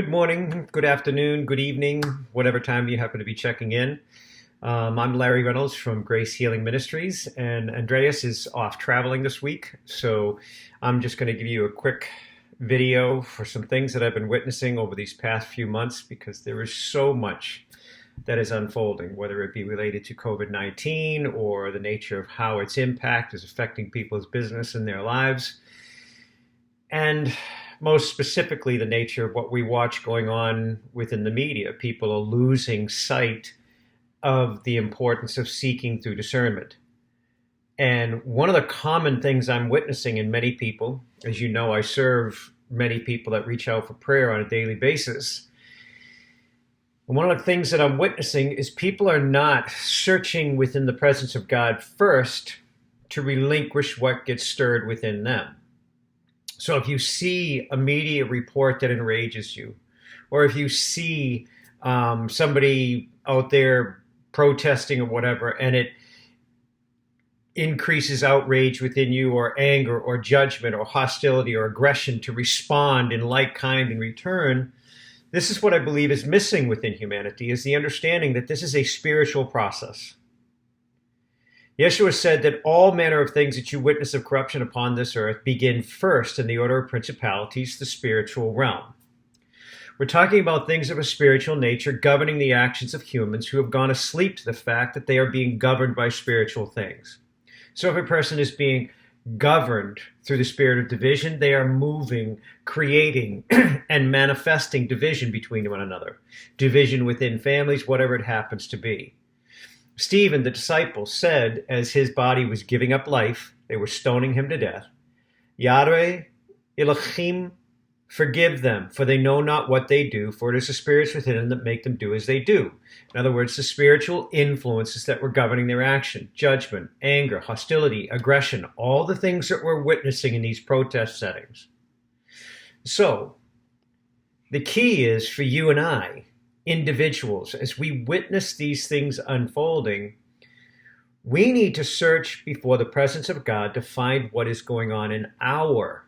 Good morning, good afternoon, good evening, whatever time you happen to be checking in. I'm Larry Reynolds from Grace Healing Ministries, and Andreas is off traveling this week. So I'm just going to give you a quick video for some things that I've been witnessing over these past few months because there is so much that is unfolding, whether it be related to COVID-19 or the nature of how its impact is affecting people's business and their lives. And most specifically, the nature of what we watch going on within the media. People are losing sight of the importance of seeking through discernment. And one of the common things I'm witnessing in many people, as you know, I serve many people that reach out for prayer on a daily basis. And one of the things that I'm witnessing is people are not searching within the presence of God first to relinquish what gets stirred within them. So if you see a media report that enrages you, or if you see somebody out there protesting or whatever, and it increases outrage within you, or anger, or judgment, or hostility, or aggression to respond in like kind in return, this is what I believe is missing within humanity, is the understanding that this is a spiritual process. Yeshua said that all manner of things that you witness of corruption upon this earth begin first in the order of principalities, the spiritual realm. We're talking about things of a spiritual nature governing the actions of humans who have gone asleep to the fact that they are being governed by spiritual things. So if a person is being governed through the spirit of division, they are moving, creating, and manifesting division between one another. Division within families, whatever it happens to be. Stephen, the disciple, said as his body was giving up life, they were stoning him to death, Yahweh Elohim, forgive them, for they know not what they do, for it is the spirits within them that make them do as they do. In other words, the spiritual influences that were governing their action, judgment, anger, hostility, aggression, all the things that we're witnessing in these protest settings. So, the key is for you and I, individuals, as we witness these things unfolding, we need to search before the presence of God to find what is going on in our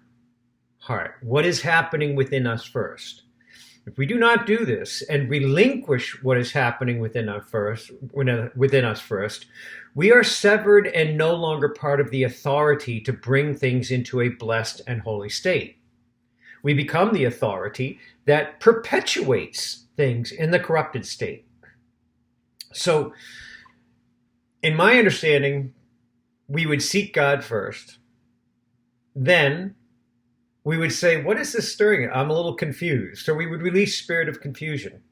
heart. What is happening within us first? If we do not do this and relinquish what is happening within us first, we are severed and no longer part of the authority to bring things into a blessed and holy state. We become the authority that perpetuates things in the corrupted state. So, in my understanding, we would seek God first. Then we would say, what is this stirring? I'm a little confused. So we would release spirit of confusion.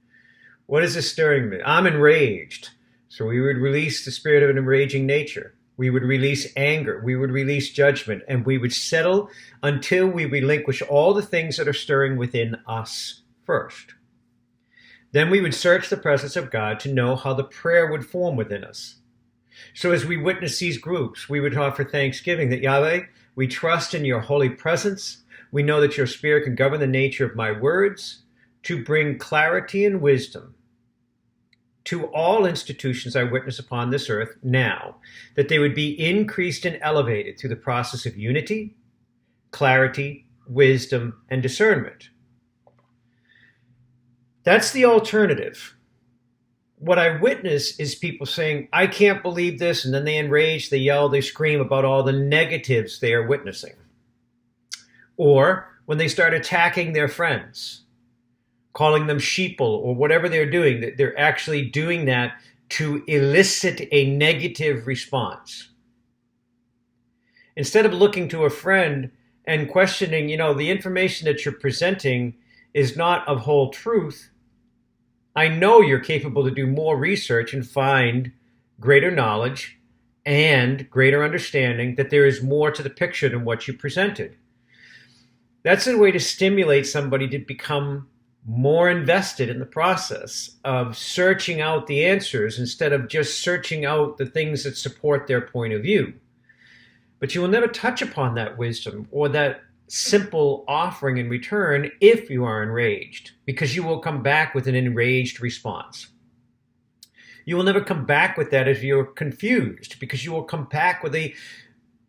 What is this stirring me? I'm enraged. So we would release the spirit of an enraging nature. We would release anger. We would release judgment. And we would settle until we relinquish all the things that are stirring within us first. Then we would search the presence of God to know how the prayer would form within us. So as we witness these groups, we would offer thanksgiving that Yahweh, we trust in your holy presence. We know that your spirit can govern the nature of my words to bring clarity and wisdom to all institutions I witness upon this earth now, that they would be increased and elevated through the process of unity, clarity, wisdom, and discernment. That's the alternative. What I witness is people saying, I can't believe this, and then they enrage, they yell, they scream about all the negatives they are witnessing. Or when they start attacking their friends, calling them sheeple, or whatever they're doing, they're actually doing that to elicit a negative response. Instead of looking to a friend and questioning, the information that you're presenting is not of whole truth, I know you're capable to do more research and find greater knowledge and greater understanding that there is more to the picture than what you presented. That's a way to stimulate somebody to become more invested in the process of searching out the answers instead of just searching out the things that support their point of view. But you will never touch upon that wisdom or that simple offering in return if you are enraged, because you will come back with an enraged response. You will never come back with that if you're confused, because you will come back with a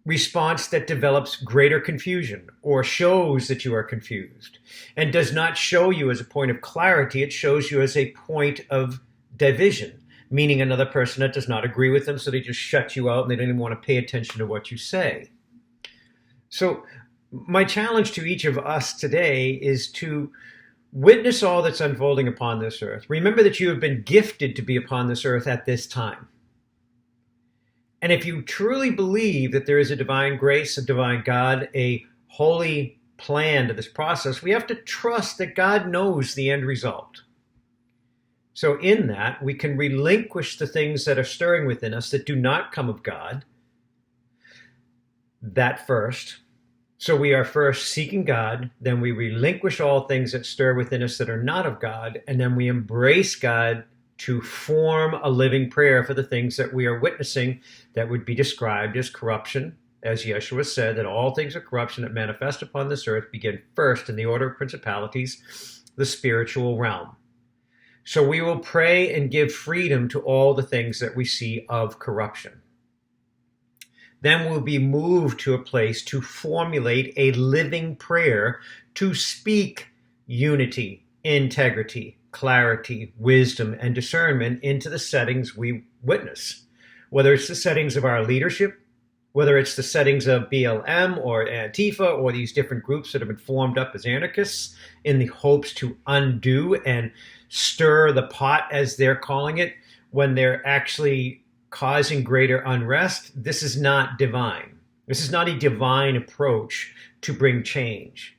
response that develops greater confusion or shows that you are confused and does not show you as a point of clarity. It shows you as a point of division, meaning another person that does not agree with them, so they just shut you out and they don't even want to pay attention to what you say. So my challenge to each of us today is to witness all that's unfolding upon this earth. Remember that you have been gifted to be upon this earth at this time. And if you truly believe that there is a divine grace, a divine God, a holy plan to this process, we have to trust that God knows the end result. So in that, we can relinquish the things that are stirring within us that do not come of God. That first. So we are first seeking God, then we relinquish all things that stir within us that are not of God, and then we embrace God to form a living prayer for the things that we are witnessing that would be described as corruption. As Yeshua said, that all things of corruption that manifest upon this earth begin first in the order of principalities, the spiritual realm. So we will pray and give freedom to all the things that we see of corruption. Then we'll be moved to a place to formulate a living prayer to speak unity, integrity, clarity, wisdom, and discernment into the settings we witness. Whether it's the settings of our leadership, whether it's the settings of BLM or Antifa or these different groups that have been formed up as anarchists in the hopes to undo and stir the pot, as they're calling it, when they're actually causing greater unrest. This is not divine. This is not a divine approach to bring change.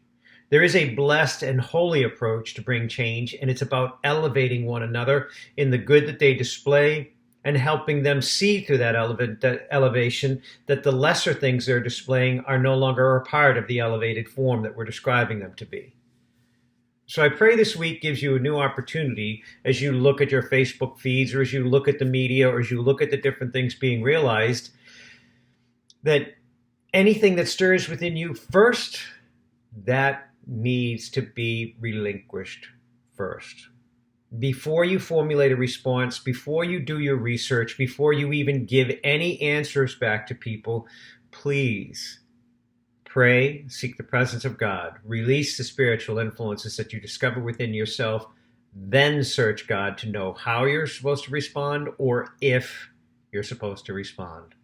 There is a blessed and holy approach to bring change, and it's about elevating one another in the good that they display and helping them see through that elevation that the lesser things they're displaying are no longer a part of the elevated form that we're describing them to be. So I pray this week gives you a new opportunity as you look at your Facebook feeds or as you look at the media or as you look at the different things being realized, that anything that stirs within you first, that needs to be relinquished first. Before you formulate a response, before you do your research, before you even give any answers back to people, please pray, seek the presence of God, release the spiritual influences that you discover within yourself, then search God to know how you're supposed to respond or if you're supposed to respond.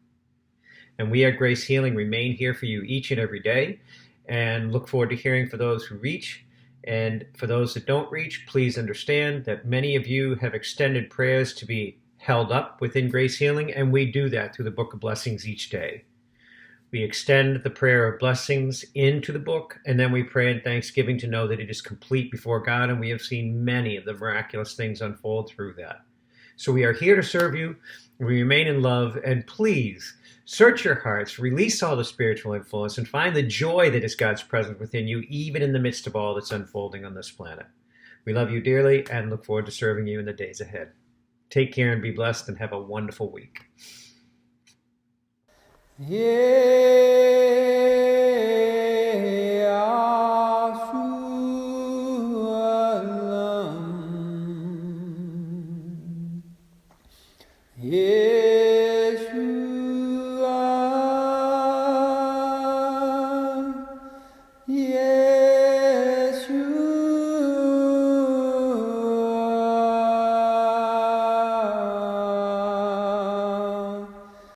And we at Grace Healing remain here for you each and every day and look forward to hearing for those who reach. And for those that don't reach, please understand that many of you have extended prayers to be held up within Grace Healing, and we do that through the Book of Blessings each day. We extend the prayer of blessings into the book, and then we pray in thanksgiving to know that it is complete before God, and we have seen many of the miraculous things unfold through that. So we are here to serve you. We remain in love, and please search your hearts, release all the spiritual influence, and find the joy that is God's presence within you, even in the midst of all that's unfolding on this planet. We love you dearly and look forward to serving you in the days ahead. Take care and be blessed and have a wonderful week. Yeah.